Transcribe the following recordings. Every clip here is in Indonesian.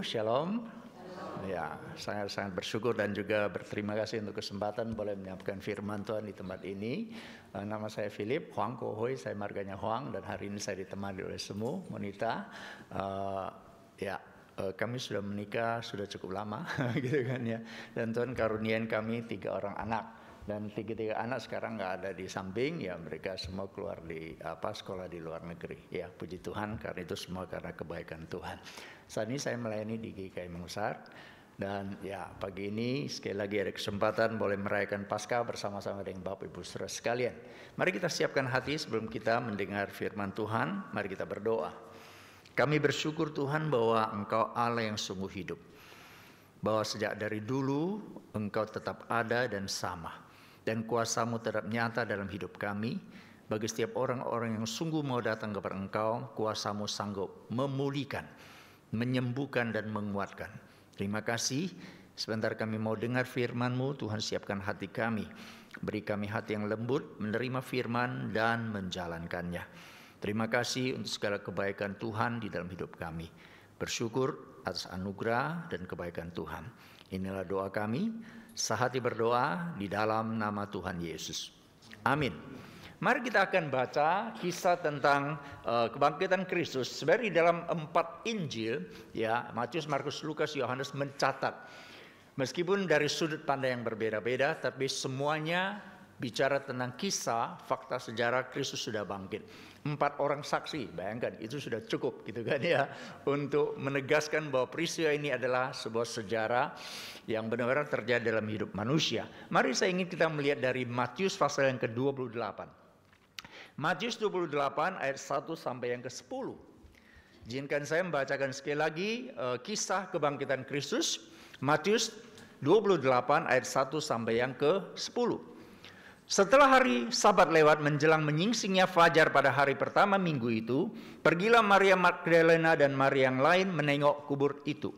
Shalom. Ya, sangat-sangat bersyukur dan juga berterima kasih untuk kesempatan boleh menyampaikan firman Tuhan di tempat ini. Nama saya Philip Huang Kohoi, saya marganya Huang, dan hari ini saya ditemani oleh Semu Monita. Kami sudah menikah sudah cukup lama, gitu kan ya. Dan Tuhan karuniain kami 3 orang anak. Dan 3 anak sekarang nggak ada di samping, ya mereka semua keluar di sekolah di luar negeri. Ya puji Tuhan, karena itu semua karena kebaikan Tuhan. Saat ini saya melayani di GKI Mangusar. Dan ya pagi ini sekali lagi ada kesempatan boleh merayakan Paskah bersama-sama dengan Bapak Ibu Saudara sekalian. Mari kita siapkan hati sebelum kita mendengar firman Tuhan. Mari kita berdoa. Kami bersyukur Tuhan bahwa Engkau Allah yang sungguh hidup. Bahwa sejak dari dulu Engkau tetap ada dan sama. Dan kuasa-Mu tetap nyata dalam hidup kami. Bagi setiap orang-orang yang sungguh mau datang kepada Engkau, kuasa-Mu sanggup memulihkan, menyembuhkan dan menguatkan. Terima kasih, sebentar kami mau dengar firman-Mu, Tuhan siapkan hati kami. Beri kami hati yang lembut, menerima firman dan menjalankannya. Terima kasih untuk segala kebaikan Tuhan di dalam hidup kami. Bersyukur atas anugerah dan kebaikan Tuhan. Inilah doa kami, sehati berdoa di dalam nama Tuhan Yesus. Amin. Mari kita akan baca kisah tentang kebangkitan Kristus. Sebenarnya di dalam 4 Injil, ya Matius, Markus, Lukas, Yohanes mencatat. Meskipun dari sudut pandang yang berbeda-beda, tapi semuanya bicara tentang kisah, fakta sejarah Kristus sudah bangkit. 4 orang saksi, bayangkan itu sudah cukup gitu kan ya, untuk menegaskan bahwa peristiwa ini adalah sebuah sejarah yang benar-benar terjadi dalam hidup manusia. Mari saya ingin kita melihat dari Matius pasal yang ke-28. Matius 28 ayat 1 sampai yang ke-10. Izinkan saya membacakan sekali lagi kisah kebangkitan Kristus. Matius 28 ayat 1 sampai yang ke-10. Setelah hari Sabat lewat menjelang menyingsingnya fajar pada hari pertama minggu itu, pergilah Maria Magdalena dan Maria yang lain menengok kubur itu.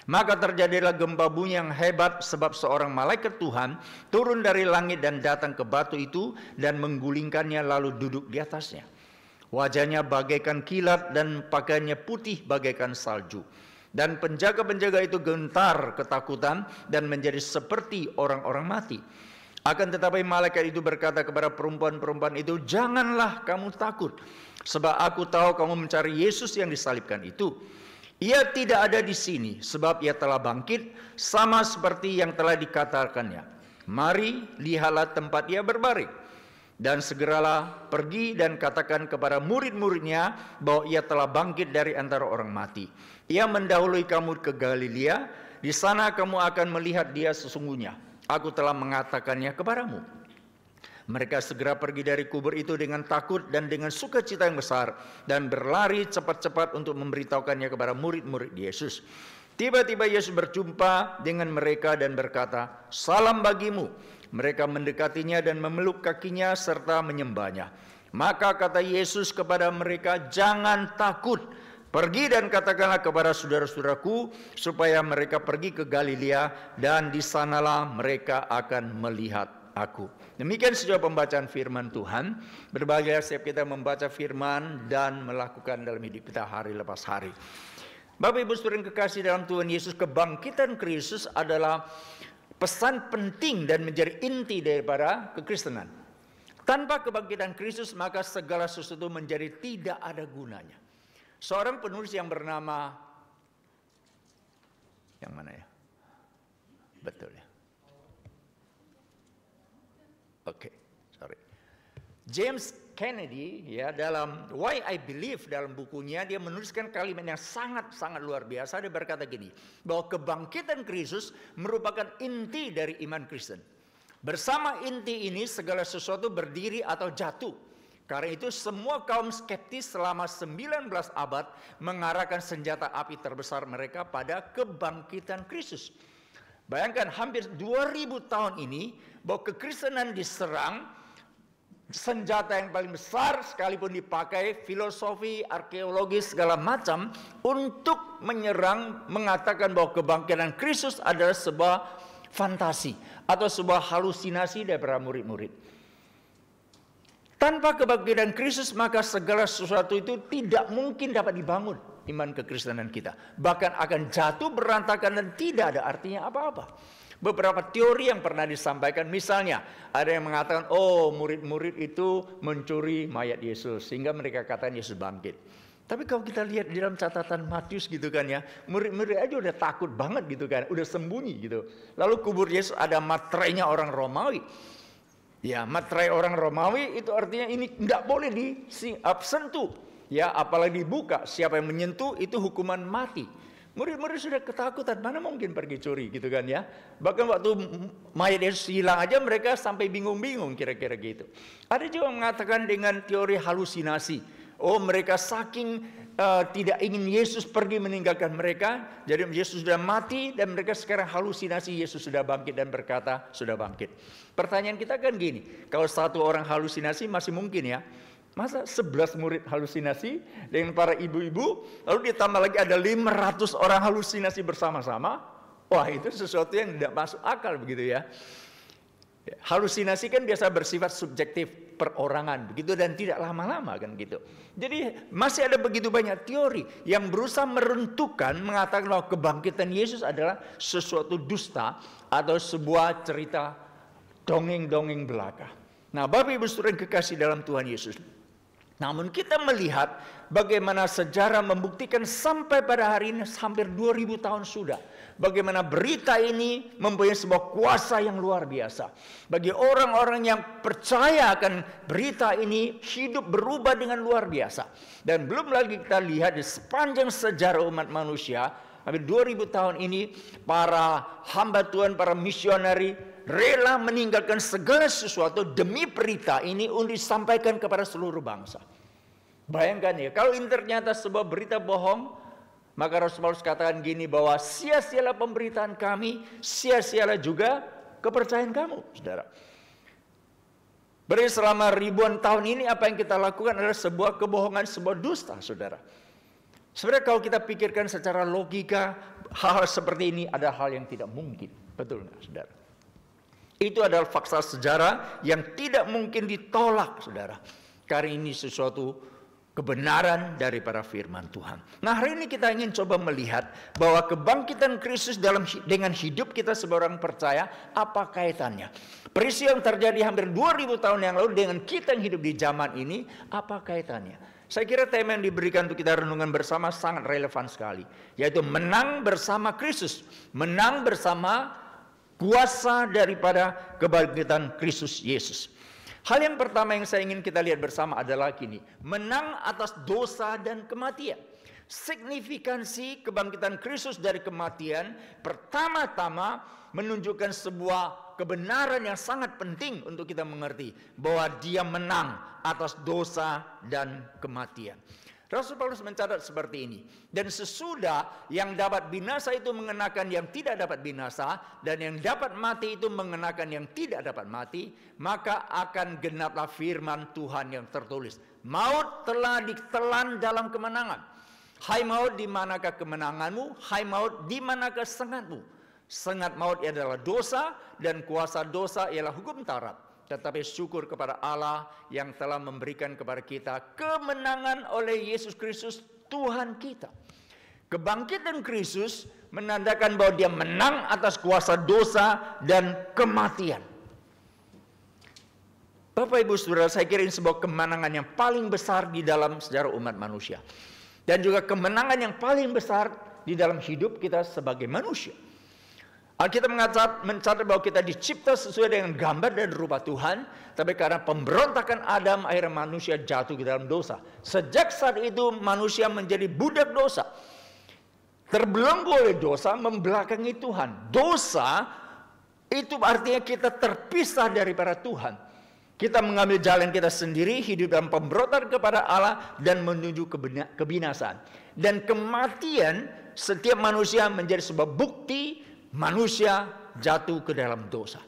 Maka terjadilah gempa bumi yang hebat sebab seorang malaikat Tuhan turun dari langit dan datang ke batu itu dan menggulingkannya lalu duduk di atasnya. Wajahnya bagaikan kilat dan pakaiannya putih bagaikan salju. Dan penjaga-penjaga itu gentar ketakutan dan menjadi seperti orang-orang mati. Akan tetapi malaikat itu berkata kepada perempuan-perempuan itu, "Janganlah kamu takut, sebab aku tahu kamu mencari Yesus yang disalibkan itu. Ia tidak ada di sini, sebab ia telah bangkit, sama seperti yang telah dikatakannya. Mari, lihatlah tempat ia berbaring. Dan segeralah pergi dan katakan kepada murid-muridnya bahwa ia telah bangkit dari antara orang mati. Ia mendahului kamu ke Galilea, di sana kamu akan melihat dia sesungguhnya. Aku telah mengatakannya kepadamu." Mereka segera pergi dari kubur itu dengan takut dan dengan sukacita yang besar dan berlari cepat-cepat untuk memberitahukannya kepada murid-murid Yesus. Tiba-tiba Yesus berjumpa dengan mereka dan berkata, "Salam bagimu." Mereka mendekatinya dan memeluk kakinya serta menyembahnya. Maka kata Yesus kepada mereka, "Jangan takut. Pergi dan katakanlah kepada saudara-saudaraku supaya mereka pergi ke Galilea dan di sanalah mereka akan melihat aku." Demikian sejauh pembacaan firman Tuhan. Berbahagia setiap kita membaca firman dan melakukan dalam hidup kita hari lepas hari. Bapak Ibu Saudara yang kekasih dalam Tuhan Yesus, kebangkitan Kristus adalah pesan penting dan menjadi inti daripada kekristenan. Tanpa kebangkitan Kristus maka segala sesuatu menjadi tidak ada gunanya. Seorang penulis yang bernama, yang mana ya? Betul ya. Sorry. James Kennedy ya, dalam Why I Believe, dalam bukunya dia menuliskan kalimat yang sangat-sangat luar biasa. Dia berkata gini, bahwa kebangkitan Kristus merupakan inti dari iman Kristen. Bersama inti ini segala sesuatu berdiri atau jatuh. Karena itu semua kaum skeptis selama 19 abad mengarahkan senjata api terbesar mereka pada kebangkitan Kristus. Bayangkan hampir 2000 tahun ini bahwa kekristenan diserang, senjata yang paling besar sekalipun dipakai, filosofi, arkeologi, segala macam untuk menyerang, mengatakan bahwa kebangkitan Kristus adalah sebuah fantasi atau sebuah halusinasi dari para murid-murid. Tanpa kebangkitan Kristus maka segala sesuatu itu tidak mungkin dapat dibangun. iman kekristenan kita. Bahkan akan jatuh berantakan dan tidak ada artinya apa-apa. Beberapa teori yang pernah disampaikan, misalnya ada yang mengatakan, oh murid-murid itu mencuri mayat Yesus sehingga mereka katakan Yesus bangkit. Tapi kalau kita lihat di dalam catatan Matius gitu kan ya, murid-murid aja udah takut banget gitu kan, udah sembunyi gitu. Lalu kubur Yesus ada materainya orang Romawi. Ya, materai orang Romawi itu artinya ini tidak boleh disentuh. Ya, apalagi dibuka, siapa yang menyentuh itu hukuman mati. Murid-murid sudah ketakutan, mana mungkin pergi curi gitu kan ya. Bahkan waktu mayat Yesus hilang aja mereka sampai bingung-bingung kira-kira gitu. Ada juga yang mengatakan dengan teori halusinasi. Oh, mereka saking tidak ingin Yesus pergi meninggalkan mereka, jadi Yesus sudah mati dan mereka sekarang halusinasi Yesus sudah bangkit dan berkata sudah bangkit. Pertanyaan kita kan gini, kalau satu orang halusinasi masih mungkin ya. Masa 11 murid halusinasi dengan para ibu-ibu, lalu ditambah lagi ada 500 orang halusinasi bersama-sama. Wah, itu sesuatu yang tidak masuk akal begitu ya. Halusinasi kan biasa bersifat subjektif, perorangan begitu dan tidak lama-lama kan gitu. Jadi masih ada begitu banyak teori yang berusaha meruntuhkan, mengatakan bahwa kebangkitan Yesus adalah sesuatu dusta atau sebuah cerita dongeng-dongeng belaka. Nah, Bapak Ibu Saudara yang kekasih dalam Tuhan Yesus, namun kita melihat bagaimana sejarah membuktikan sampai pada hari ini hampir 2000 tahun sudah. Bagaimana berita ini mempunyai sebuah kuasa yang luar biasa. Bagi orang-orang yang percaya akan berita ini, hidup berubah dengan luar biasa. Dan belum lagi kita lihat di sepanjang sejarah umat manusia, hampir 2000 tahun ini, para hamba Tuhan, para misionari, rela meninggalkan segala sesuatu demi berita ini untuk disampaikan kepada seluruh bangsa. Bayangkan ya, kalau ini ternyata sebuah berita bohong, maka Rasul Paulus katakan gini bahwa sia-sialah pemberitaan kami, sia-sialah juga kepercayaan kamu, saudara. Berarti selama ribuan tahun ini apa yang kita lakukan adalah sebuah kebohongan, sebuah dusta, saudara. Sebenarnya kalau kita pikirkan secara logika, hal-hal seperti ini ada hal yang tidak mungkin. Betul nggak, saudara? Itu adalah fakta sejarah yang tidak mungkin ditolak, saudara. Karena ini sesuatu kebenaran daripada firman Tuhan. Nah, hari ini kita ingin coba melihat bahwa kebangkitan Kristus dengan hidup kita sebagai orang percaya, apa kaitannya? Peristiwa yang terjadi hampir 2000 tahun yang lalu dengan kita yang hidup di zaman ini, apa kaitannya? Saya kira tema yang diberikan untuk kita renungan bersama sangat relevan sekali, yaitu menang bersama Kristus, menang bersama kuasa daripada kebangkitan Kristus Yesus. Hal yang pertama yang saya ingin kita lihat bersama adalah gini, menang atas dosa dan kematian. Signifikansi kebangkitan Kristus dari kematian pertama-tama menunjukkan sebuah kebenaran yang sangat penting untuk kita mengerti, bahwa dia menang atas dosa dan kematian. Rasul Paulus mencatat seperti ini. Dan sesudah yang dapat binasa itu mengenakan yang tidak dapat binasa, dan yang dapat mati itu mengenakan yang tidak dapat mati, maka akan genaplah firman Tuhan yang tertulis. Maut telah ditelan dalam kemenangan. Hai maut, di manakah kemenanganmu? Hai maut, di manakah sengatmu? Sengat maut adalah dosa, dan kuasa dosa ialah hukum Taurat. Tetapi syukur kepada Allah yang telah memberikan kepada kita kemenangan oleh Yesus Kristus Tuhan kita. Kebangkitan Kristus menandakan bahwa dia menang atas kuasa dosa dan kematian. Bapak Ibu Saudara, saya kira ini sebuah kemenangan yang paling besar di dalam sejarah umat manusia. Dan juga kemenangan yang paling besar di dalam hidup kita sebagai manusia. Alkitab mencatat bahwa kita dicipta sesuai dengan gambar dan rupa Tuhan, tapi karena pemberontakan Adam, akhirnya manusia jatuh ke dalam dosa. Sejak saat itu manusia menjadi budak dosa, terbelenggu oleh dosa, membelakangi Tuhan. Dosa itu artinya kita terpisah daripada Tuhan. Kita mengambil jalan kita sendiri, hidup dalam pemberontakan kepada Allah dan menuju kebinasaan. Dan kematian setiap manusia menjadi sebuah bukti manusia jatuh ke dalam dosa.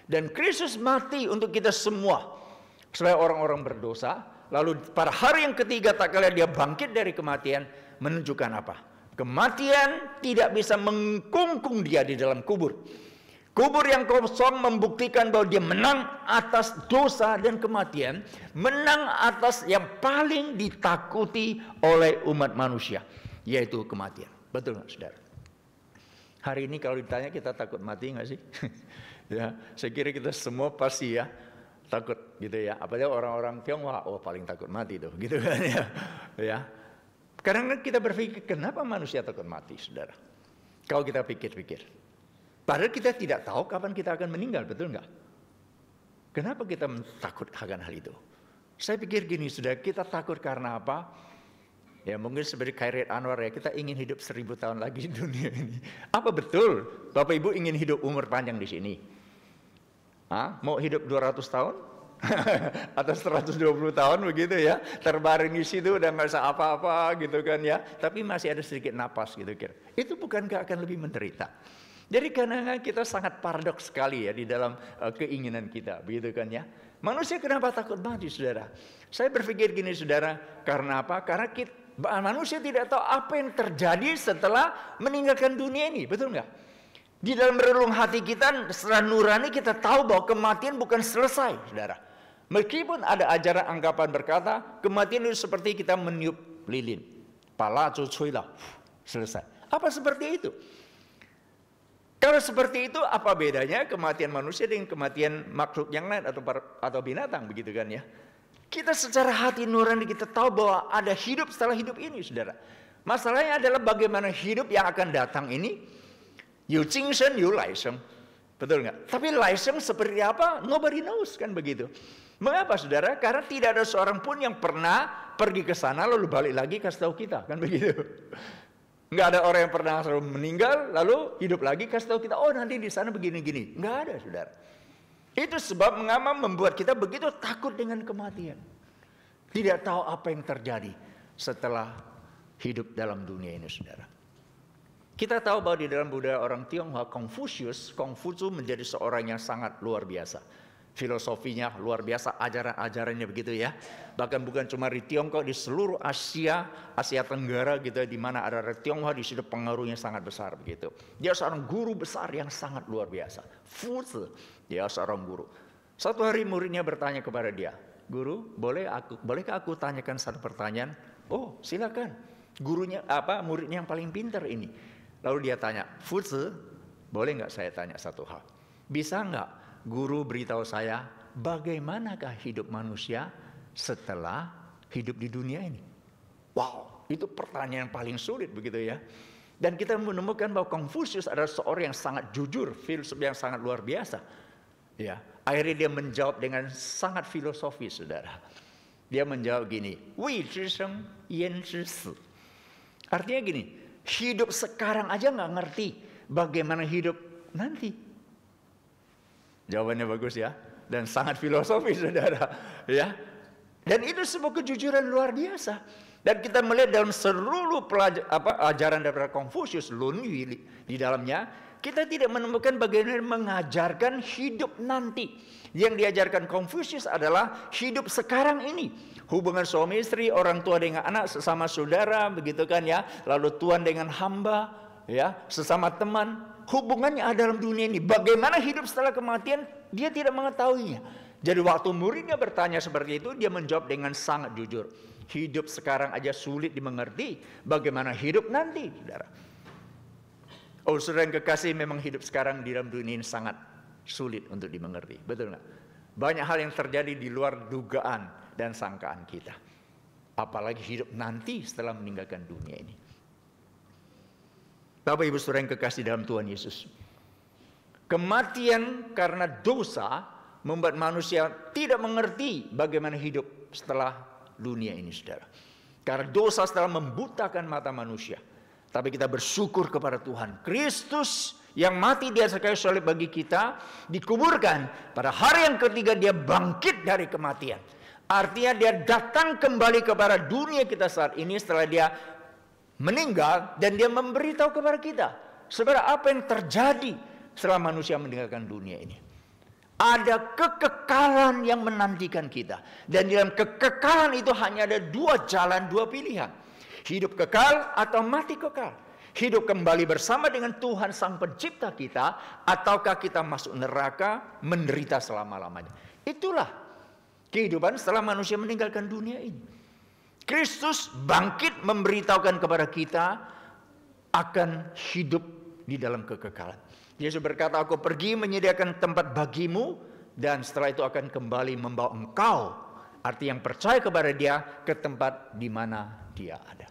Dan Kristus mati untuk kita semua, supaya orang-orang berdosa. Lalu pada hari yang ketiga tak kala dia bangkit dari kematian, menunjukkan apa? Kematian tidak bisa mengkungkung dia di dalam kubur. Kubur yang kosong membuktikan bahwa dia menang atas dosa dan kematian, menang atas yang paling ditakuti oleh umat manusia. yaitu kematian. Betul nggak, saudara? Hari ini kalau ditanya kita takut mati nggak sih? Ya, saya kira kita semua pasti ya takut gitu ya. Apalagi orang-orang Tionghoa, oh paling takut mati tuh, gitu kan ya. Ya. Karena kita berpikir kenapa manusia takut mati, saudara? Kalau kita pikir-pikir, padahal kita tidak tahu kapan kita akan meninggal, betul nggak? Kenapa kita takut akan hal itu? Saya pikir gini, saudara, kita takut karena apa? Ya mungkin seperti Khairat Anwar ya, kita ingin hidup 1000 tahun lagi di dunia ini. Apa betul Bapak Ibu ingin hidup umur panjang di sini? Mau hidup 200 tahun? Atau 120 tahun begitu ya, terbaring di situ udah nggak usah apa-apa gitu kan ya, tapi masih ada sedikit napas gitu kira. Itu bukankah akan lebih menderita? Jadi karena kita sangat paradoks sekali ya di dalam keinginan kita, begitu kan ya. Manusia kenapa takut mati, saudara? Saya berpikir gini, saudara, karena apa? Karena manusia tidak tahu apa yang terjadi setelah meninggalkan dunia ini, betul nggak? Di dalam relung hati kita, setelah nurani kita tahu bahwa kematian bukan selesai, saudara. Meskipun ada ajaran anggapan berkata, kematian itu seperti kita meniup lilin. Pala cucuilah, selesai. Apa seperti itu? Kalau seperti itu, apa bedanya kematian manusia dengan kematian makhluk yang lain atau binatang, begitu kan ya? Kita secara hati nurani kita tahu bahwa ada hidup setelah hidup ini, saudara. Masalahnya adalah bagaimana hidup yang akan datang ini, yu jingsheng yu laisheng. Betul nggak? Tapi laisheng seperti apa? Nobody knows, kan begitu. Mengapa, saudara? Karena tidak ada seorang pun yang pernah pergi ke sana lalu balik lagi kasih tahu kita, kan begitu. Nggak ada orang yang pernah meninggal lalu hidup lagi kasih tahu kita, oh nanti di sana begini-gini. Nggak ada, saudara. Itu sebab mengapa membuat kita begitu takut dengan kematian. Tidak tahu apa yang terjadi setelah hidup dalam dunia ini, saudara. Kita tahu bahwa di dalam budaya orang Tionghoa, Kongfucu menjadi seorang yang sangat luar biasa. Filosofinya luar biasa, ajaran-ajarannya begitu ya. Bahkan bukan cuma di Tiongkok, di seluruh Asia Tenggara gitu, di mana ada Tionghoa, di situ pengaruhnya sangat besar begitu. Dia seorang guru besar yang sangat luar biasa. Fuzi, dia seorang guru. Suatu hari muridnya bertanya kepada dia, guru, bolehkah aku tanyakan satu pertanyaan? Oh, silakan. Muridnya yang paling pintar ini. Lalu dia tanya, Fuzi, boleh nggak saya tanya satu hal? Bisa nggak guru beritahu saya bagaimanakah hidup manusia setelah hidup di dunia ini? Wow, itu pertanyaan yang paling sulit begitu ya. Dan kita menemukan bahwa Konfusius adalah seorang yang sangat jujur, filsuf yang sangat luar biasa. Ya, akhirnya dia menjawab dengan sangat filosofis, saudara. Dia menjawab gini, Wei zhi sheng, yan zhi si. Artinya gini, hidup sekarang aja nggak ngerti bagaimana hidup nanti. Jawabannya bagus ya, dan sangat filosofis, saudara. Ya, dan itu sebuah kejujuran luar biasa. Dan kita melihat dalam seluruh ajaran daripada Konfusius, Lun Yu di dalamnya, kita tidak menemukan bagaimana mengajarkan hidup nanti. Yang diajarkan Konfusius adalah hidup sekarang ini. Hubungan suami istri, orang tua dengan anak, sesama saudara, begitu kan ya. Lalu Tuhan dengan hamba, ya, sesama teman. Hubungannya ada dalam dunia ini. Bagaimana hidup setelah kematian, dia tidak mengetahuinya. Jadi waktu muridnya bertanya seperti itu, dia menjawab dengan sangat jujur. Hidup sekarang aja sulit dimengerti, bagaimana hidup nanti, saudara. Oh, saudara yang kekasih, memang hidup sekarang di dalam dunia ini sangat sulit untuk dimengerti. Betul nggak? Banyak hal yang terjadi di luar dugaan dan sangkaan kita. Apalagi hidup nanti setelah meninggalkan dunia ini. Bapak Ibu saudara yang kekasih dalam Tuhan Yesus. Kematian karena dosa membuat manusia tidak mengerti bagaimana hidup setelah dunia ini, saudara. Karena dosa setelah membutakan mata manusia. Tapi kita bersyukur kepada Tuhan. Kristus yang mati di atas kayu salib bagi kita, dikuburkan. Pada hari yang ketiga dia bangkit dari kematian. Artinya dia datang kembali kepada dunia kita saat ini setelah dia meninggal, dan dia memberitahu kepada kita sebenarnya apa yang terjadi setelah manusia meninggalkan dunia ini. Ada kekekalan yang menantikan kita, dan dalam kekekalan itu hanya ada dua jalan, dua pilihan: hidup kekal atau mati kekal. Hidup kembali bersama dengan Tuhan Sang Pencipta kita, ataukah kita masuk neraka menderita selama-lamanya. Itulah kehidupan setelah manusia meninggalkan dunia ini. Kristus bangkit memberitahukan kepada kita akan hidup di dalam kekekalan. Yesus berkata, aku pergi menyediakan tempat bagimu, dan setelah itu akan kembali membawa engkau, arti yang percaya kepada dia, ke tempat di mana dia ada.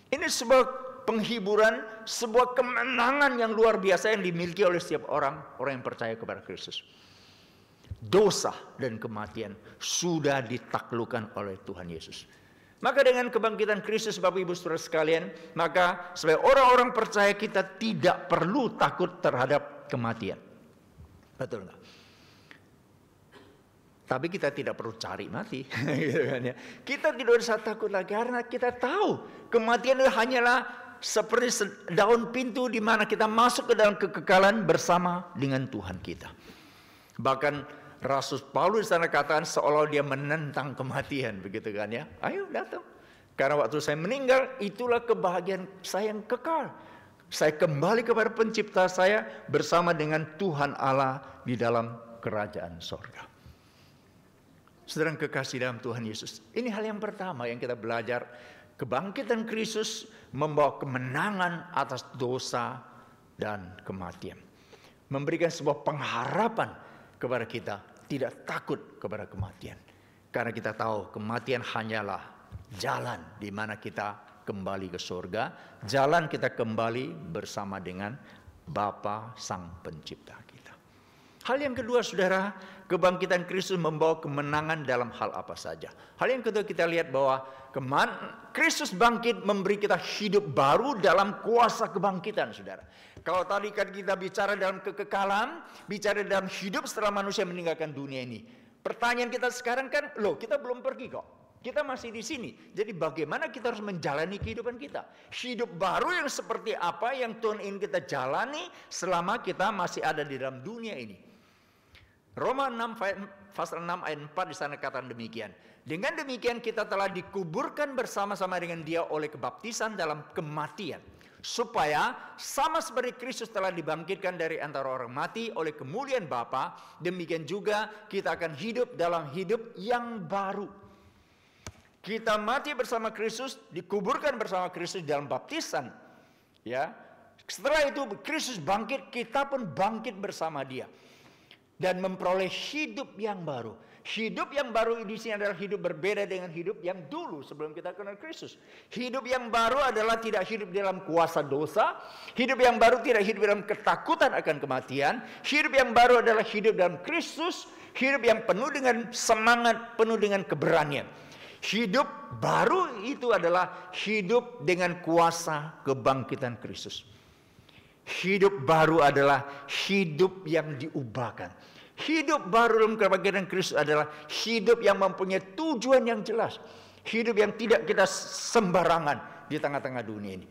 Ini sebuah penghiburan, sebuah kemenangan yang luar biasa yang dimiliki oleh setiap orang yang percaya kepada Kristus. Dosa dan kematian sudah ditaklukkan oleh Tuhan Yesus. Maka dengan kebangkitan Kristus, Bapak Ibu Saudara sekalian, maka sebagai orang-orang percaya kita tidak perlu takut terhadap kematian. Betul nggak? Tapi kita tidak perlu cari mati. Kita tidak usah takut lagi karena kita tahu kematian itu hanyalah seperti daun pintu di mana kita masuk ke dalam kekekalan bersama dengan Tuhan kita. Bahkan Rasul Paulus sana katakan seolah dia menentang kematian, begitu kan ya? Ayo datang. Karena waktu saya meninggal, itulah kebahagiaan saya yang kekal. Saya kembali kepada pencipta saya bersama dengan Tuhan Allah di dalam kerajaan sorga. Saudara kekasih dalam Tuhan Yesus, ini hal yang pertama yang kita belajar. Kebangkitan Kristus membawa kemenangan atas dosa dan kematian. Memberikan sebuah pengharapan kepada kita, tidak takut kepada kematian. Karena kita tahu kematian hanyalah jalan di mana kita kembali ke surga. Jalan kita kembali bersama dengan Bapa Sang Pencipta kita. Hal yang kedua saudara, kebangkitan Kristus membawa kemenangan dalam hal apa saja. Hal yang kedua kita lihat bahwa Kristus bangkit memberi kita hidup baru dalam kuasa kebangkitan saudara. Kalau tadi kan kita bicara dalam kekekalan, bicara dalam hidup setelah manusia meninggalkan dunia ini. Pertanyaan kita sekarang kan, loh kita belum pergi kok. Kita masih di sini. Jadi bagaimana kita harus menjalani kehidupan kita? Hidup baru yang seperti apa yang Tuhan ingin kita jalani selama kita masih ada di dalam dunia ini. Roma 6 pasal 6 ayat 4 di sana katakan demikian. Dengan demikian kita telah dikuburkan bersama-sama dengan dia oleh kebaptisan dalam kematian. Supaya sama seperti Kristus telah dibangkitkan dari antara orang mati oleh kemuliaan Bapa, demikian juga kita akan hidup dalam hidup yang baru. Kita mati bersama Kristus, dikuburkan bersama Kristus dalam baptisan. Ya. Setelah itu Kristus bangkit, kita pun bangkit bersama dia. Dan memperoleh hidup yang baru. Hidup yang baru di sini adalah hidup berbeda dengan hidup yang dulu sebelum kita kenal Kristus. Hidup yang baru adalah tidak hidup dalam kuasa dosa. Hidup yang baru tidak hidup dalam ketakutan akan kematian. Hidup yang baru adalah hidup dalam Kristus. Hidup yang penuh dengan semangat, penuh dengan keberanian. Hidup baru itu adalah hidup dengan kuasa kebangkitan Kristus. Hidup baru adalah hidup yang diubahkan. Hidup baru dalam kebangkitan Kristus adalah hidup yang mempunyai tujuan yang jelas. Hidup yang tidak kita sembarangan di tengah-tengah dunia ini.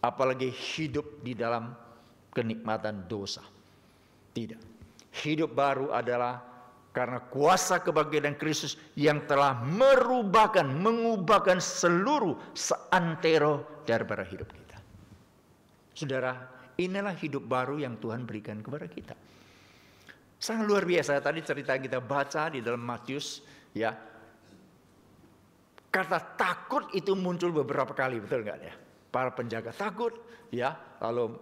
Apalagi hidup di dalam kenikmatan dosa. Tidak. Hidup baru adalah karena kuasa kebangkitan Kristus yang telah mengubahkan seluruh seantero daripada hidup kita. Saudara, inilah hidup baru yang Tuhan berikan kepada kita. Sangat luar biasa. Tadi cerita kita baca di dalam Matius, ya. Kata takut itu muncul beberapa kali, betul nggak ya? Para penjaga takut, ya. Lalu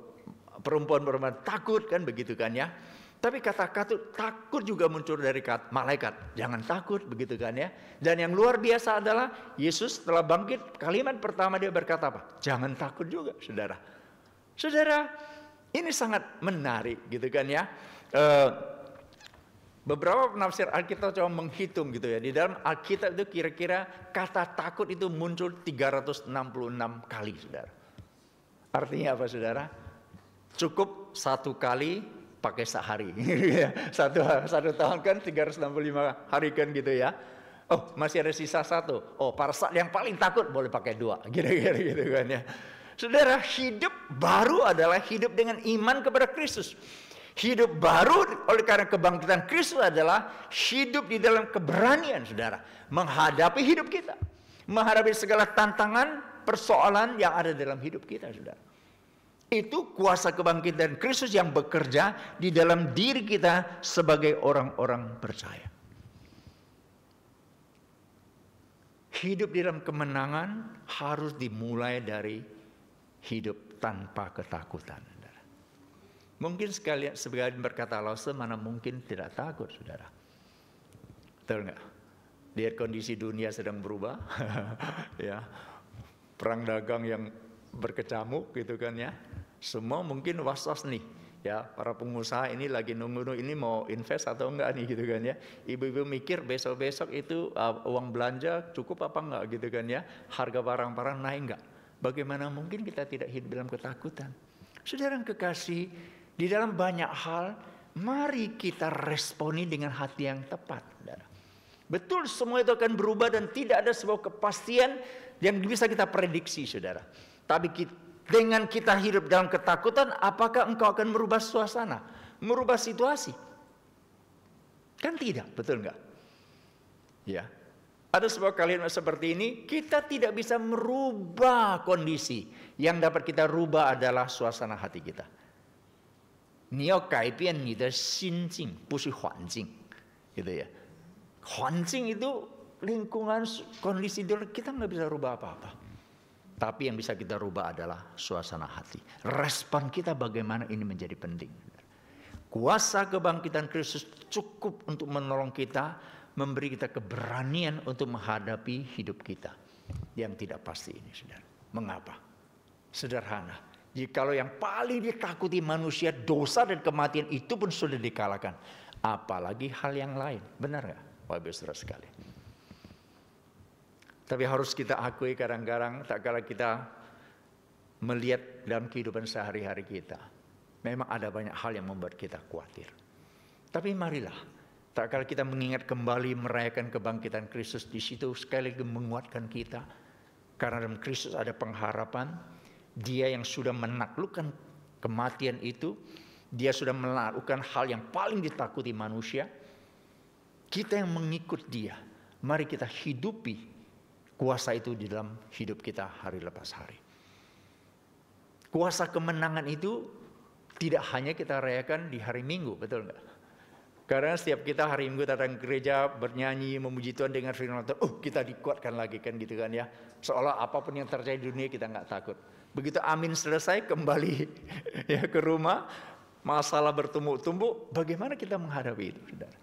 perempuan-perempuan takut, kan begitu kan ya. Tapi kata takut juga muncul dari malaikat. Jangan takut, begitu kan ya. Dan yang luar biasa adalah Yesus setelah bangkit, kalimat pertama dia berkata apa? Jangan takut juga, saudara. Saudara, ini sangat menarik, gitu kan ya. Beberapa penafsir Alkitab coba menghitung gitu ya. Di dalam Alkitab itu kira-kira kata takut itu muncul 366 kali, saudara. Artinya apa, saudara? Cukup satu kali pakai sehari. satu tahun kan 365 hari kan gitu ya. Oh, masih ada sisa satu. Oh, para saat yang paling takut boleh pakai 2. Kira-kira gitu kan ya. Saudara, hidup baru adalah hidup dengan iman kepada Kristus. Hidup baru oleh karena kebangkitan Kristus adalah hidup di dalam keberanian, saudara. Menghadapi hidup kita. Menghadapi segala tantangan, persoalan yang ada dalam hidup kita, saudara. Itu kuasa kebangkitan Kristus yang bekerja di dalam diri kita sebagai orang-orang percaya. hidup di dalam kemenangan harus dimulai dari hidup tanpa ketakutan. Saudara. Mungkin sebagian berkata lause, mana mungkin tidak takut, saudara. Betul nggak? Lihat kondisi dunia sedang berubah, ya, perang dagang yang berkecamuk gitu kan ya. Semua mungkin was-was nih. Ya, para pengusaha ini lagi nunggu ini mau invest atau enggak nih gitu kan ya. Ibu-ibu mikir besok-besok itu uang belanja cukup apa enggak gitu kan ya. Harga barang-barang naik enggak. Bagaimana mungkin kita tidak hidup dalam ketakutan? Saudara yang kekasih, di dalam banyak hal mari kita responi dengan hati yang tepat, saudara. Betul semua itu akan berubah dan tidak ada sebuah kepastian yang bisa kita prediksi, saudara. Tapi dengan kita hidup dalam ketakutan, apakah engkau akan merubah suasana? Merubah situasi? Kan tidak, betul enggak? Ya. Ada sebuah kalimat seperti ini, kita tidak bisa merubah kondisi. Yang dapat kita rubah adalah suasana hati kita. 你要改变你的心境，不是环境， gitu ya. 环境 itu lingkungan, kondisi kita nggak bisa rubah apa-apa. Tapi yang bisa kita rubah adalah suasana hati. Respon kita bagaimana ini menjadi penting. Kuasa kebangkitan Kristus cukup untuk menolong kita, memberi kita keberanian untuk menghadapi hidup kita yang tidak pasti ini, saudara. Mengapa? Sederhana. Jikalau yang paling ditakuti manusia, dosa dan kematian itu pun sudah dikalahkan. Apalagi hal yang lain. Benar nggak, Bapak Ibu Saudara sekalian? Tapi harus kita akui kadang-kadang tak kala kita melihat dalam kehidupan sehari-hari kita, memang ada banyak hal yang membuat kita khawatir. Tapi marilah, tak kala kita mengingat kembali merayakan kebangkitan Kristus, di situ sekali lagi menguatkan kita. Karena dalam Kristus ada pengharapan, Dia yang sudah menaklukkan kematian itu, Dia sudah melakukan hal yang paling ditakuti manusia. Kita yang mengikut Dia, mari kita hidupi kuasa itu di dalam hidup kita hari lepas hari. Kuasa kemenangan itu tidak hanya kita rayakan di hari Minggu, betul nggak? Karena setiap kita hari Minggu datang ke gereja, bernyanyi, memuji Tuhan dengan firman Tuhan, kita dikuatkan lagi kan gitu kan ya. Seolah apapun yang terjadi di dunia kita nggak takut. Begitu amin selesai, kembali ya ke rumah, masalah bertumbuk-tumbuk, bagaimana kita menghadapi itu, saudara?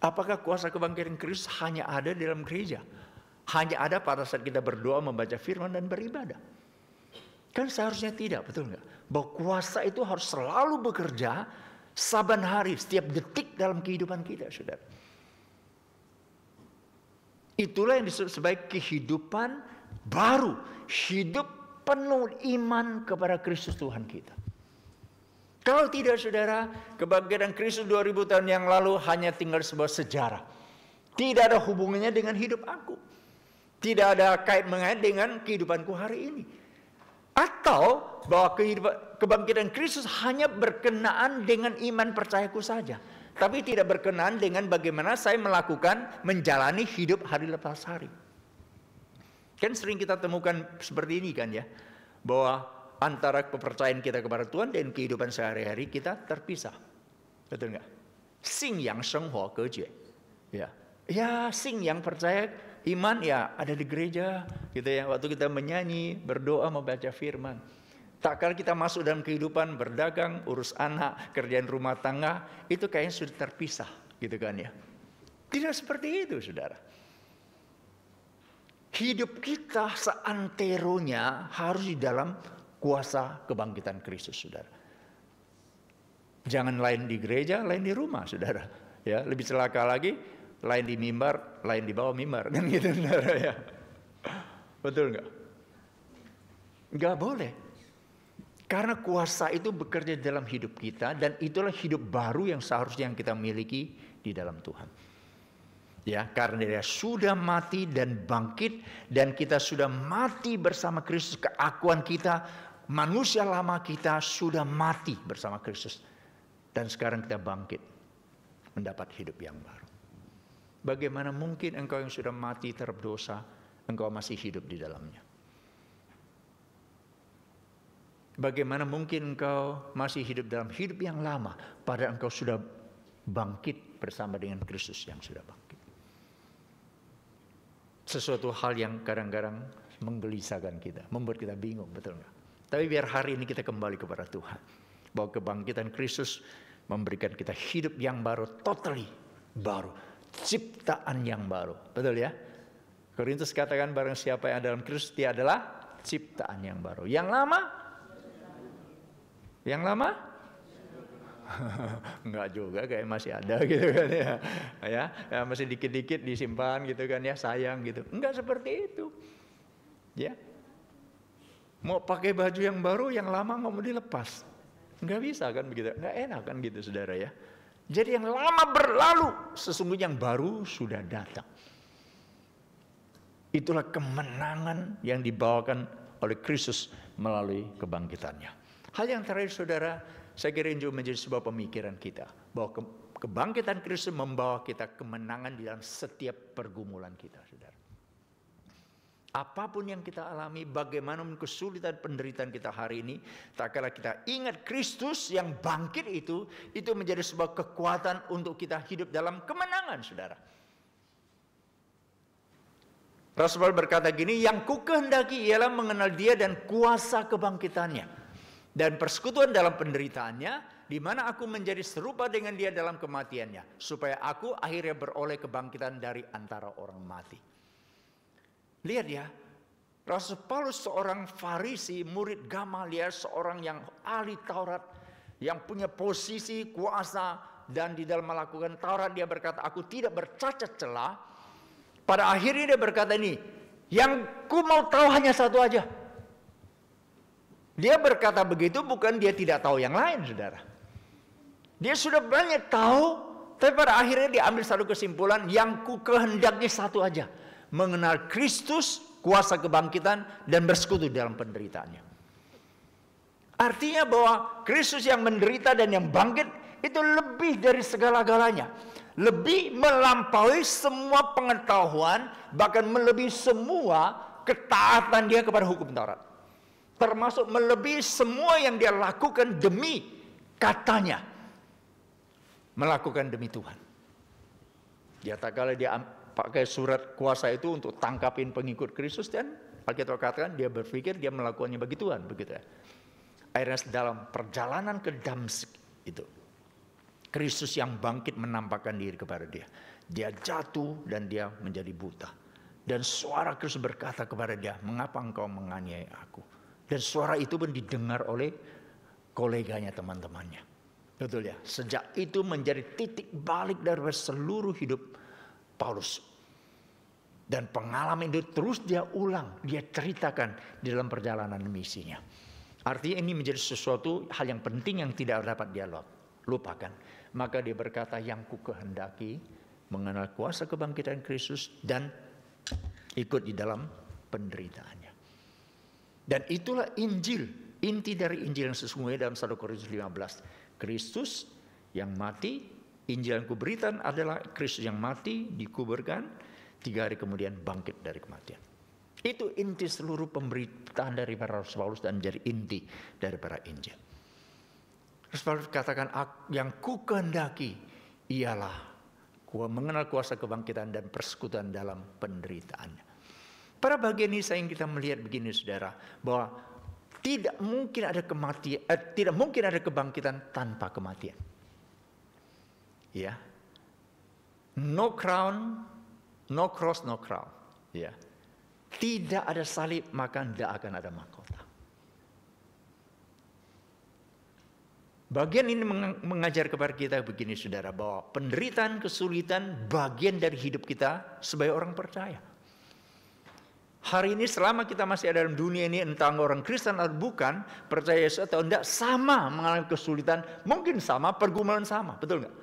Apakah kuasa kebangkitan Kristus hanya ada di dalam gereja? Hanya ada pada saat kita berdoa, membaca firman dan beribadah? Kan seharusnya tidak, betul nggak? Bahwa kuasa itu harus selalu bekerja saban hari, setiap detik dalam kehidupan kita, saudara. Itulah yang disebut sebagai kehidupan baru. Hidup penuh iman kepada Kristus Tuhan kita. Kalau tidak, saudara, kebangkitan Kristus 2000 tahun yang lalu hanya tinggal sebuah sejarah. Tidak ada hubungannya dengan hidup aku. Tidak ada kait-mengait dengan kehidupanku hari ini. Atau bahwa kebangkitan Kristus hanya berkenaan dengan iman percayaku saja. Tapi tidak berkenaan dengan bagaimana saya melakukan, menjalani hidup hari lepas hari. Kan sering kita temukan seperti ini kan ya. Bahwa antara kepercayaan kita kepada Tuhan dan kehidupan sehari-hari kita terpisah. Betul nggak? Sing yang senghua keje. Ya, sing yang percaya, iman ya ada di gereja gitu ya. Waktu kita menyanyi, berdoa, membaca firman. Tak kala kita masuk dalam kehidupan berdagang, urus anak, kerjaan rumah tangga, itu kayaknya sudah terpisah gitu kan ya. Tidak seperti itu, saudara. Hidup kita seanteronya harus di dalam kuasa kebangkitan Kristus, saudara. Jangan lain di gereja, lain di rumah, saudara. Ya, lebih celaka lagi, lain di mimbar, lain di bawah mimbar, kan gitu, saudara ya. Betul nggak? Nggak boleh. Karena kuasa itu bekerja dalam hidup kita, dan itulah hidup baru yang seharusnya yang kita miliki di dalam Tuhan. Ya, karena Dia sudah mati dan bangkit, dan kita sudah mati bersama Kristus. Keakuan kita, manusia lama kita sudah mati bersama Kristus, dan sekarang kita bangkit mendapat hidup yang baru. Bagaimana mungkin engkau yang sudah mati terhadap dosa, engkau masih hidup di dalamnya? Bagaimana mungkin engkau masih hidup dalam hidup yang lama, padahal engkau sudah bangkit bersama dengan Kristus yang sudah bangkit? sesuatu hal yang kadang-kadang menggelisahkan kita, membuat kita bingung, betul nggak? Tapi biar hari ini kita kembali kepada Tuhan, bahwa kebangkitan Kristus memberikan kita hidup yang baru, totally baru, ciptaan yang baru, betul ya? Korintus katakan barang siapa yang ada dalam Kristus, dia adalah ciptaan yang baru. Yang lama? Enggak juga, kayak masih ada gitu kan ya. Ya masih dikit-dikit disimpan gitu kan ya, sayang gitu. Enggak seperti itu. Ya. Mau pakai baju yang baru, yang lama nggak mau dilepas. Enggak bisa kan begitu. Enggak enak kan gitu Saudara ya. Jadi yang lama berlalu, sesungguhnya yang baru sudah datang. Itulah kemenangan yang dibawakan oleh Kristus melalui kebangkitannya. Hal yang terakhir Saudara, saya kira ini juga menjadi sebuah pemikiran kita, bahwa kebangkitan Kristus membawa kita kemenangan di dalam setiap pergumulan kita, Saudara. Apapun yang kita alami, bagaimana kesulitan penderitaan kita hari ini, tak kala kita ingat Kristus yang bangkit itu menjadi sebuah kekuatan untuk kita hidup dalam kemenangan, Saudara. Rasul Paulus berkata gini, yang ku kehendaki ialah mengenal Dia dan kuasa kebangkitannya dan persekutuan dalam penderitaannya, di mana aku menjadi serupa dengan Dia dalam kematiannya, supaya aku akhirnya beroleh kebangkitan dari antara orang mati. Lihat ya, Rasul Paulus seorang Farisi, murid Gamaliel, seorang yang ahli Taurat, yang punya posisi kuasa, dan di dalam melakukan Taurat dia berkata, aku tidak bercacat celah. Pada akhirnya dia berkata ini, yang ku mau tahu hanya satu aja. Dia berkata begitu bukan dia tidak tahu yang lain, Saudara. Dia sudah banyak tahu, tapi pada akhirnya dia ambil satu kesimpulan, yang ku kehendaki satu aja. Mengenal Kristus, kuasa kebangkitan, dan bersekutu dalam penderitaannya. Artinya bahwa Kristus yang menderita dan yang bangkit itu lebih dari segala-galanya. Lebih melampaui semua pengetahuan, bahkan melebihi semua ketaatan dia kepada hukum Taurat. Termasuk melebihi semua yang dia lakukan demi katanya. Melakukan demi Tuhan. Ya tak kala dia pakai surat kuasa itu untuk tangkapin pengikut Kristus, dan Alkitab katakan dia berpikir dia melakukannya bagi Tuhan, begitu ya. Akhirnya dalam perjalanan ke Damsyik itu, Kristus yang bangkit menampakkan diri kepada dia. Dia jatuh dan dia menjadi buta. Dan suara Kristus berkata kepada dia, mengapa engkau menganiaya aku? Dan suara itu pun didengar oleh koleganya, teman-temannya. Betul ya, sejak itu menjadi titik balik dari seluruh hidup Paulus. Dan pengalaman itu terus dia ulang, dia ceritakan di dalam perjalanan misinya. Artinya ini menjadi sesuatu hal yang penting yang tidak dapat dia lupakan. Maka dia berkata, yang ku kehendaki mengenal kuasa kebangkitan Kristus dan ikut di dalam penderitaannya. Dan itulah Injil, inti dari Injil yang sesungguhnya dalam 1 Korintus 15. Kristus yang mati, Injil yang kuberikan adalah Kristus yang mati, dikuburkan, 3 hari kemudian bangkit dari kematian. Itu inti seluruh pemberitaan dari para Rasul Paulus dan menjadi inti daripada Injil. Rasul Paulus katakan, yang ku kehendaki ialah mengenal kuasa kebangkitan dan persekutuan dalam penderitaannya. Pada bagian ini saya ingin kita melihat begini, Saudara, bahwa tidak mungkin ada kematian, tidak mungkin ada kebangkitan tanpa kematian. Ya, no crown, no cross, no crown. Ya, tidak ada salib maka tidak akan ada mahkota. Bagian ini mengajar kepada kita begini, Saudara, bahwa penderitaan, kesulitan bagian dari hidup kita sebagai orang percaya. Hari ini selama kita masih ada dalam dunia ini, entah orang Kristen atau bukan, percaya Yesus atau tidak, sama mengalami kesulitan, mungkin sama, pergumulan sama, betul nggak?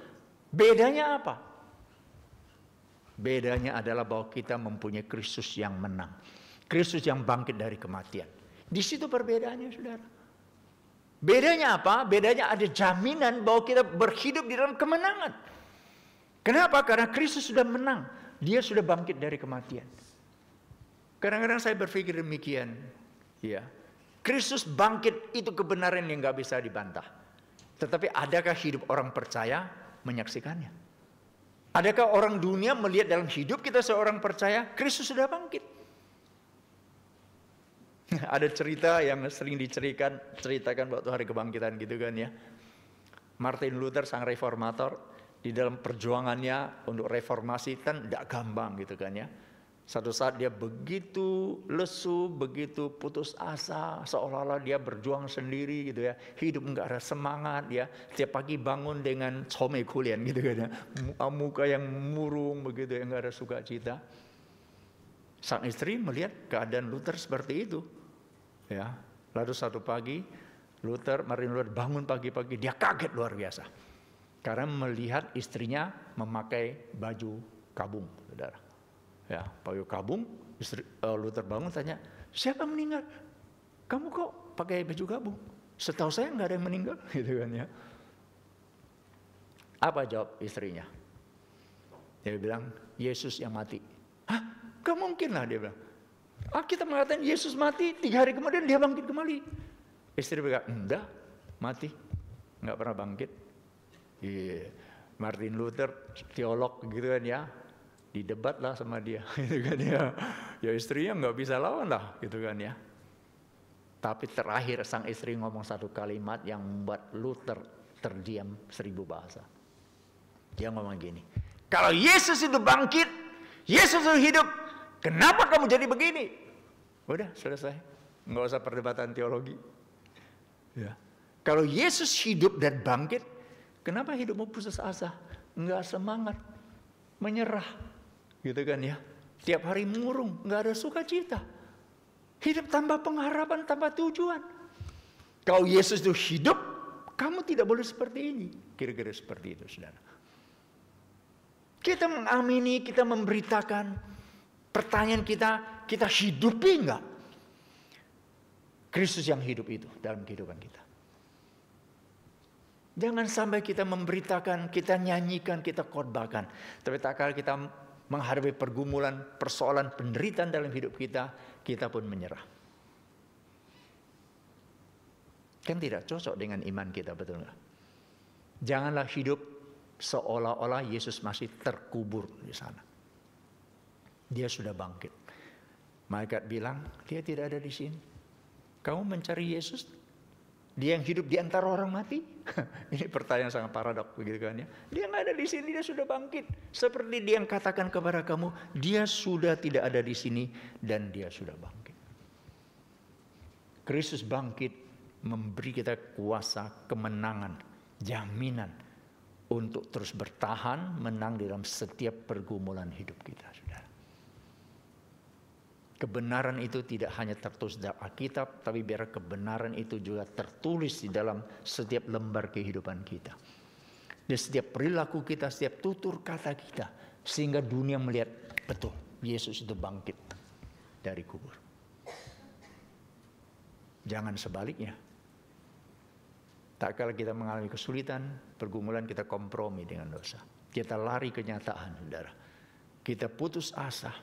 Bedanya apa? Bedanya adalah bahwa kita mempunyai Kristus yang menang. Kristus yang bangkit dari kematian. Di situ perbedaannya, Saudara. Bedanya apa? Bedanya ada jaminan bahwa kita berhidup di dalam kemenangan. Kenapa? Karena Kristus sudah menang. Dia sudah bangkit dari kematian. Kadang-kadang saya berpikir demikian. Ya, Kristus bangkit itu kebenaran yang gak bisa dibantah. Tetapi adakah hidup orang percaya menyaksikannya? Adakah orang dunia melihat dalam hidup kita seorang percaya Kristus sudah bangkit? Ada cerita yang sering diceritakan waktu hari kebangkitan gitu kan ya. Martin Luther sang reformator di dalam perjuangannya untuk reformasi kan tidak gampang gitu kan ya. Satu saat dia begitu lesu, begitu putus asa, seolah-olah dia berjuang sendiri gitu ya. Hidup enggak ada semangat ya. Setiap pagi bangun dengan some kulian gitu kan ya. Muka yang murung begitu ya, enggak ada sukacita. Sang istri melihat keadaan Luther seperti itu. Ya. Lalu satu pagi Martin Luther bangun pagi-pagi, dia kaget luar biasa. Karena melihat istrinya memakai baju kabung, saudara. Ya, baju kabung, Luther bangun tanya, siapa meninggal? Kamu kok pakai baju kabung? Setahu saya nggak ada yang meninggal, gitu kan ya. Apa jawab istrinya? Dia bilang, Yesus yang mati. Hah? Gak mungkin lah, dia bilang. Kita mengatakan Yesus mati, 3 hari kemudian dia bangkit kembali. Istri bilang, enggak, mati, nggak pernah bangkit. Yeah. Martin Luther, teolog gitu kan ya. Didebat lah sama dia, gitu kan ya. Ya istrinya nggak bisa lawan lah, gitu kan ya. Tapi terakhir sang istri ngomong satu kalimat yang membuat Luther terdiam 1000 bahasa. Dia ngomong gini, kalau Yesus itu bangkit, Yesus itu hidup, kenapa kamu jadi begini? Udah selesai, nggak usah perdebatan teologi. Ya. Kalau Yesus hidup dan bangkit, kenapa hidupmu putus asa, nggak semangat, menyerah? Gitu kan ya. Tiap hari murung, nggak ada sukacita. Hidup tanpa pengharapan, tanpa tujuan. Kalau Yesus itu hidup, kamu tidak boleh seperti ini. Kira-kira seperti itu, saudara. Kita mengamini, kita memberitakan. Pertanyaan kita hidupi enggak Kristus yang hidup itu dalam kehidupan kita? Jangan sampai kita memberitakan, kita nyanyikan, kita khotbahkan. Tapi tak kala kita menghadapi pergumulan, persoalan, penderitaan dalam hidup kita, kita pun menyerah. Kan tidak cocok dengan iman kita, betul nggak? Janganlah hidup seolah-olah Yesus masih terkubur di sana. Dia sudah bangkit. Malaikat bilang, dia tidak ada di sini. Kamu mencari Yesus? Dia yang hidup di antara orang mati? Ini pertanyaan sangat paradok begitu kan ya. Dia nggak ada di sini, dia sudah bangkit. Seperti dia yang katakan kepada kamu, dia sudah tidak ada di sini dan dia sudah bangkit. Kristus bangkit memberi kita kuasa, kemenangan, jaminan untuk terus bertahan, menang dalam setiap pergumulan hidup kita, saudara. Kebenaran itu tidak hanya tertulis dalam Alkitab, tapi biar kebenaran itu juga tertulis di dalam setiap lembar kehidupan kita. Di setiap perilaku kita, setiap tutur kata kita. Sehingga dunia melihat, betul, Yesus itu bangkit dari kubur. Jangan sebaliknya. Tak kala kita mengalami kesulitan, pergumulan, kita kompromi dengan dosa. Kita lari kenyataan, saudara. Kita putus asa.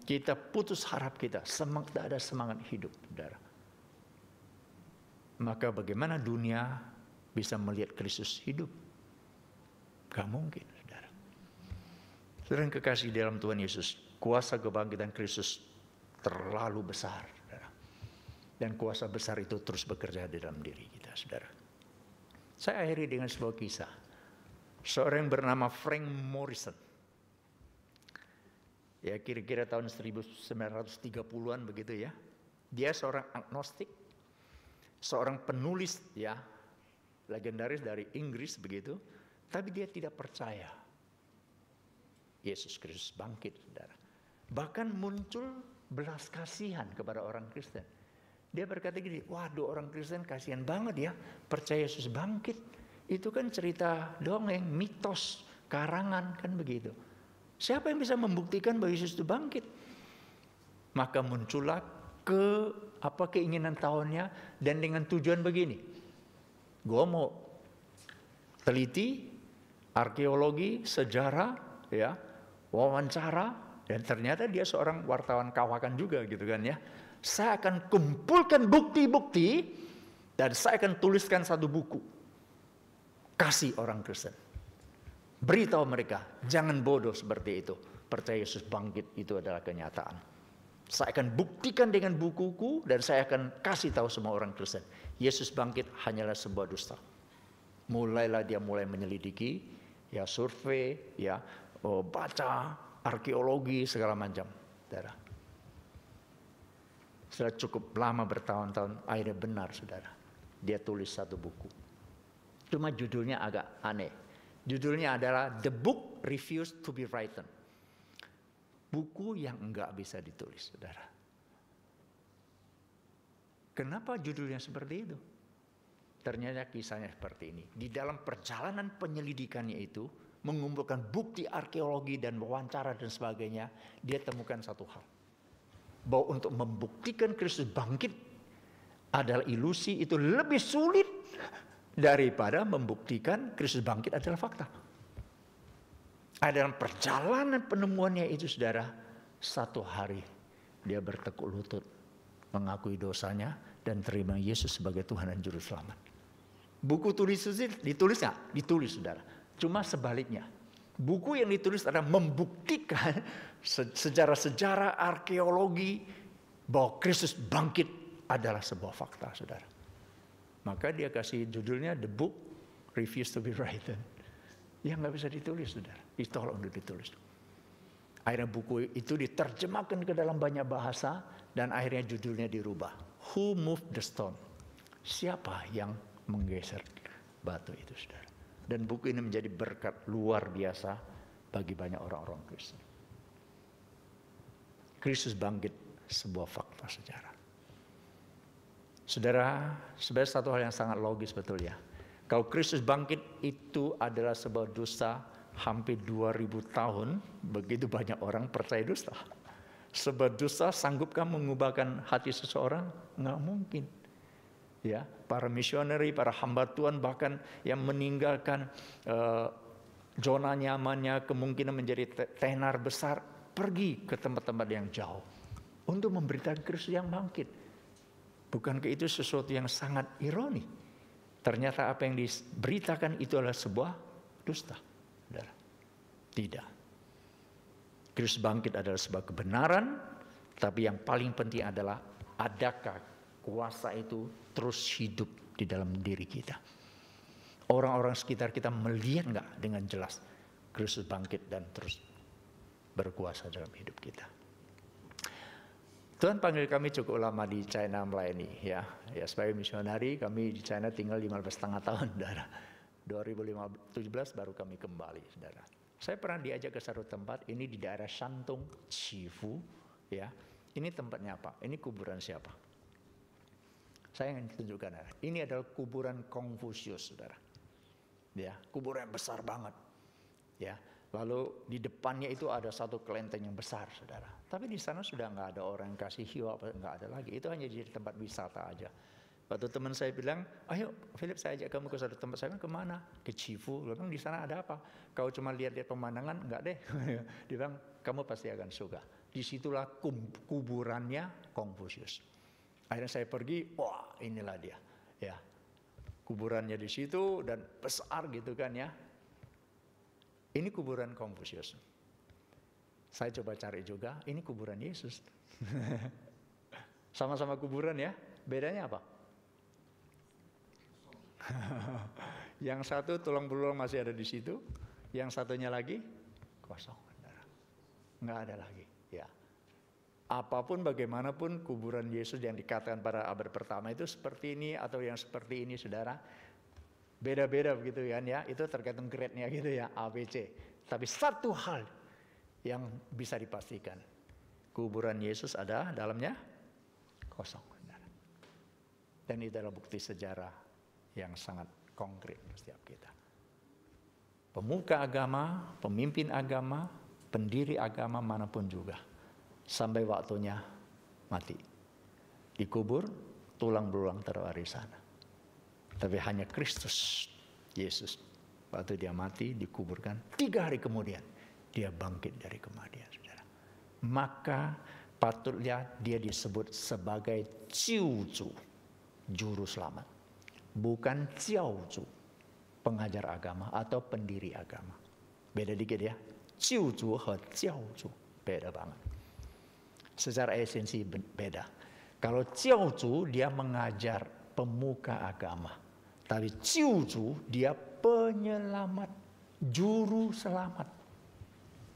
Kita putus harap kita, tak ada semangat hidup, saudara. Maka bagaimana dunia bisa melihat Kristus hidup? Gak mungkin, saudara. Saudara yang kekasih dalam Tuhan Yesus, kuasa kebangkitan Kristus terlalu besar, saudara. Dan kuasa besar itu terus bekerja di dalam diri kita, saudara. Saya akhiri dengan sebuah kisah. Seorang yang bernama Frank Morrison. Ya kira-kira tahun 1930-an begitu ya. Dia seorang agnostik, seorang penulis ya, legendaris dari Inggris begitu. Tapi dia tidak percaya Yesus Kristus bangkit, saudara. Bahkan muncul belas kasihan kepada orang Kristen. Dia berkata gini, waduh orang Kristen kasihan banget ya, percaya Yesus bangkit. Itu kan cerita dongeng, mitos, karangan kan begitu. Siapa yang bisa membuktikan bahwa Yesus itu bangkit? Maka muncullah keinginan tahunnya dan dengan tujuan begini. Gue mau teliti arkeologi, sejarah, ya, wawancara, dan ternyata dia seorang wartawan kawakan juga gitu kan ya. Saya akan kumpulkan bukti-bukti dan saya akan tuliskan satu buku. Kasih orang Kristen. beritahu mereka, jangan bodoh seperti itu. Percaya Yesus bangkit itu adalah kenyataan. Saya akan buktikan dengan bukuku dan saya akan kasih tahu semua orang Kristen. Yesus bangkit hanyalah sebuah dusta. Mulailah dia menyelidiki, ya survei, ya baca, arkeologi segala macam. Saudara. Sudah cukup lama bertahun-tahun, akhirnya benar saudara. Dia tulis satu buku. Cuma judulnya agak aneh. Judulnya adalah The Book Refused to be Written. Buku yang enggak bisa ditulis, saudara. Kenapa judulnya seperti itu? Ternyata kisahnya seperti ini. Di dalam perjalanan penyelidikannya itu, mengumpulkan bukti arkeologi dan wawancara dan sebagainya, dia temukan satu hal. Bahwa untuk membuktikan Kristus bangkit adalah ilusi, itu lebih sulit daripada membuktikan Kristus bangkit adalah fakta. Dalam perjalanan penemuannya itu saudara, satu hari dia bertekuk lutut, mengakui dosanya dan terima Yesus sebagai Tuhan dan Juru Selamat. Buku tulis ditulis nggak? Ditulis saudara. Cuma sebaliknya, buku yang ditulis adalah membuktikan sejarah-sejarah arkeologi bahwa Kristus bangkit adalah sebuah fakta saudara. Maka dia kasih judulnya The Book Refused to be Written. Ya nggak bisa ditulis saudara, ditolak untuk ditulis. Akhirnya buku itu diterjemahkan ke dalam banyak bahasa dan akhirnya judulnya dirubah. Who moved the stone? Siapa yang menggeser batu itu saudara? Dan buku ini menjadi berkat luar biasa bagi banyak orang-orang Kristen. Kristus bangkit sebuah fakta sejarah. Saudara, sebenarnya satu hal yang sangat logis betul ya. Kalau Kristus bangkit itu adalah sebuah dusta hampir 2000 tahun, begitu banyak orang percaya dusta. Sebuah dusta sanggupkah mengubahkan hati seseorang? Nggak mungkin. Ya, para misioneri, para hamba Tuhan bahkan yang meninggalkan zona nyamannya, kemungkinan menjadi tenar besar, pergi ke tempat-tempat yang jauh untuk memberitakan Kristus yang bangkit. Bukankah itu sesuatu yang sangat ironi? Ternyata apa yang diberitakan itu adalah sebuah dusta. Tidak. Kristus bangkit adalah sebuah kebenaran, tapi yang paling penting adalah adakah kuasa itu terus hidup di dalam diri kita. Orang-orang sekitar kita melihat nggak dengan jelas Kristus bangkit dan terus berkuasa dalam hidup kita. Tuhan panggil kami cukup lama di China melayani ya sebagai misionari kami di China tinggal 15,5 tahun saudara. 2017 baru kami kembali saudara. Saya pernah diajak ke satu tempat ini di daerah Shantung, Shifu ya. Ini tempatnya apa? Ini kuburan siapa? Saya ingin tunjukkan ya. Ini adalah kuburan Konfusius saudara. Ya, kuburan yang besar banget. Ya. Lalu di depannya itu ada satu kelenteng yang besar, saudara. Tapi di sana sudah nggak ada orang yang kasih hiu, nggak ada lagi. Itu hanya jadi tempat wisata aja. Waktu teman saya bilang, ayo Philip saya ajak kamu ke satu tempat. Saya bilang kemana? Ke Chifu. Dia bilang di sana ada apa? Kau cuma lihat-lihat pemandangan? Enggak deh. Dia bilang kamu pasti akan suka. Disitulah kuburannya Konfusius. Akhirnya saya pergi, wah inilah dia. Ya, kuburannya di situ dan besar gitu kan ya. Ini kuburan Konfusius. Saya coba cari juga, ini kuburan Yesus. Sama-sama kuburan ya, bedanya apa? Yang satu tulang belulang masih ada di situ, yang satunya lagi kosong. Nggak ada lagi. Ya. Apapun bagaimanapun kuburan Yesus yang dikatakan pada abad pertama itu seperti ini atau yang seperti ini saudara. Beda-beda begitu kan ya, itu tergantung grade-nya gitu ya, A, B, C. Tapi satu hal yang bisa dipastikan, kuburan Yesus ada dalamnya kosong. Dan itu adalah bukti sejarah yang sangat konkret setiap kita. Pemuka agama, pemimpin agama, pendiri agama manapun juga, sampai waktunya mati. Dikubur, tulang belulang taruh di sana. Tapi hanya Kristus, Yesus, waktu dia mati, dikuburkan, 3 hari kemudian, dia bangkit dari kematian, saudara. Maka patutlah dia disebut sebagai Ciucu, juru selamat. Bukan Ciaucu, pengajar agama atau pendiri agama. Beda dikit ya. Jiuzu和教主 beda banget. Secara esensi beda. Kalau jiuzu dia mengajar, pemuka agama. Tapi jiuzu dia penyelamat, juru selamat.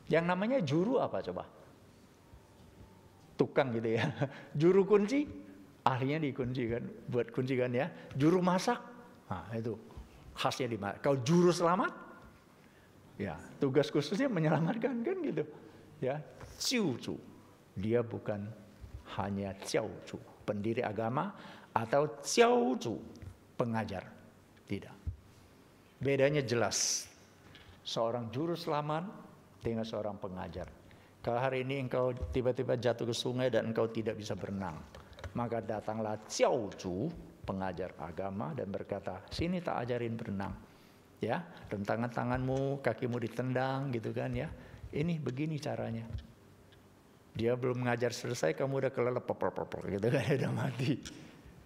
Yang namanya juru apa coba? Tukang gitu ya. Juru kunci, ahlinya di kunci kan, buat kunci kan ya. Juru masak, nah itu khasnya di mana. Kalau juru selamat, ya tugas khususnya menyelamatkan kan gitu. Ya, jiuzu dia bukan hanya jiauzu, pendiri agama, atau jiauzu, pengajar. Tidak. Bedanya jelas. Seorang juru selamat dengan seorang pengajar. Kalau hari ini engkau tiba-tiba jatuh ke sungai dan engkau tidak bisa berenang, maka datanglah jiauzu, pengajar agama, dan berkata, sini tak ajarin berenang. Ya, dan tanganmu, kakimu ditendang gitu kan ya. Ini begini caranya. Dia belum mengajar selesai, kamu udah kelelep gitu kan, udah mati.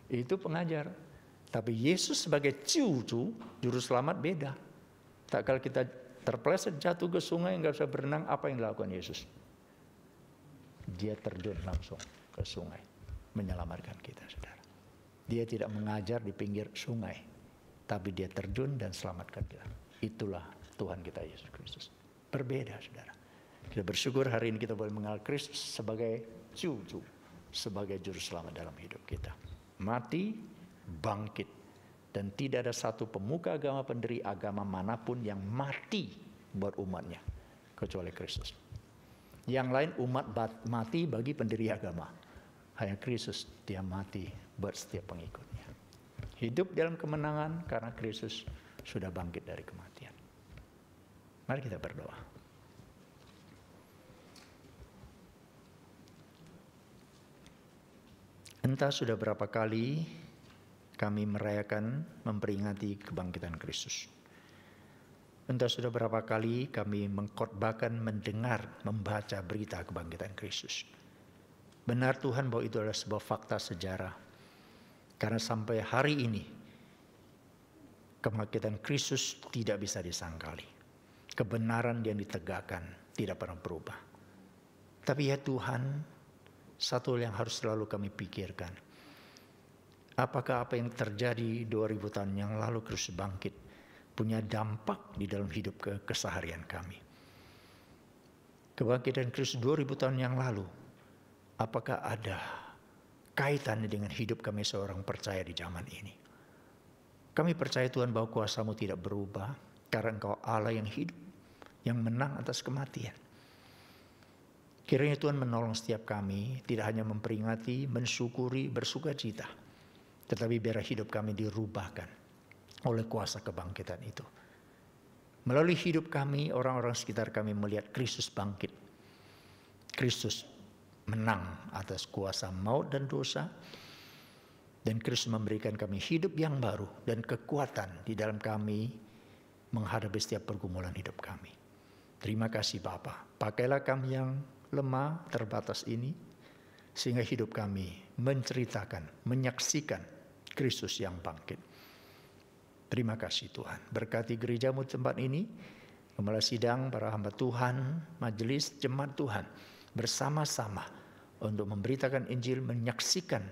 Itu pengajar. Tapi Yesus sebagai jiuzu, juru selamat beda. Tak kalau kita terpeleset jatuh ke sungai nggak bisa berenang, apa yang dilakukan Yesus? Dia terjun langsung ke sungai, menyelamatkan kita, saudara. Dia tidak mengajar di pinggir sungai, tapi dia terjun dan selamatkan kita. Itulah Tuhan kita Yesus Kristus. Berbeda, saudara. Kita bersyukur hari ini kita boleh mengenal Kristus sebagai jiuzu, sebagai juru selamat dalam hidup kita. Mati, bangkit. Dan tidak ada satu pemuka agama, pendiri agama manapun yang mati buat umatnya, kecuali Kristus. Yang lain umat mati bagi pendiri agama. Hanya Kristus, dia mati buat setiap pengikutnya. Hidup dalam kemenangan karena Kristus sudah bangkit dari kematian. Mari kita berdoa. Entah sudah berapa kali kami merayakan, memperingati kebangkitan Kristus. Entah sudah berapa kali kami mengkhotbahkan, mendengar, membaca berita kebangkitan Kristus. Benar Tuhan bahwa itu adalah sebuah fakta sejarah. Karena sampai hari ini, kebangkitan Kristus tidak bisa disangkali. Kebenaran yang ditegakkan tidak pernah berubah. Tapi ya Tuhan, satu yang harus selalu kami pikirkan. Apakah apa yang terjadi 2000 tahun yang lalu Kristus bangkit punya dampak di dalam hidup keseharian kami? Kebangkitan Kristus 2000 tahun yang lalu, apakah ada kaitannya dengan hidup kami seorang percaya di zaman ini? Kami percaya Tuhan bahwa kuasa-Mu tidak berubah, karena Engkau Allah yang hidup, yang menang atas kematian. Kiranya Tuhan menolong setiap kami, tidak hanya memperingati, mensyukuri, bersukacita, tetapi biar hidup kami dirubahkan oleh kuasa kebangkitan itu. Melalui hidup kami, orang-orang sekitar kami melihat Kristus bangkit. Kristus menang atas kuasa maut dan dosa. Dan Kristus memberikan kami hidup yang baru dan kekuatan di dalam kami menghadapi setiap pergumulan hidup kami. Terima kasih Bapa. Pakailah kami yang lemah, terbatas ini, sehingga hidup kami menceritakan, menyaksikan Kristus yang bangkit. Terima kasih Tuhan. Berkati gereja-Mu tempat ini, Gembala sidang, para hamba Tuhan, majelis jemaat Tuhan, bersama-sama untuk memberitakan Injil, menyaksikan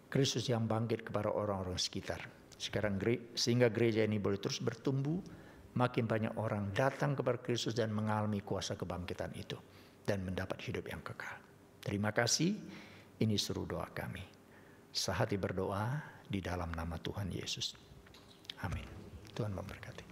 Kristus yang bangkit kepada orang-orang sekitar. Sekarang sehingga gereja ini boleh terus bertumbuh, makin banyak orang datang kepada Kristus dan mengalami kuasa kebangkitan itu dan mendapat hidup yang kekal. Terima kasih. Ini seru doa kami. Sehati berdoa di dalam nama Tuhan Yesus. Amin. Tuhan memberkati.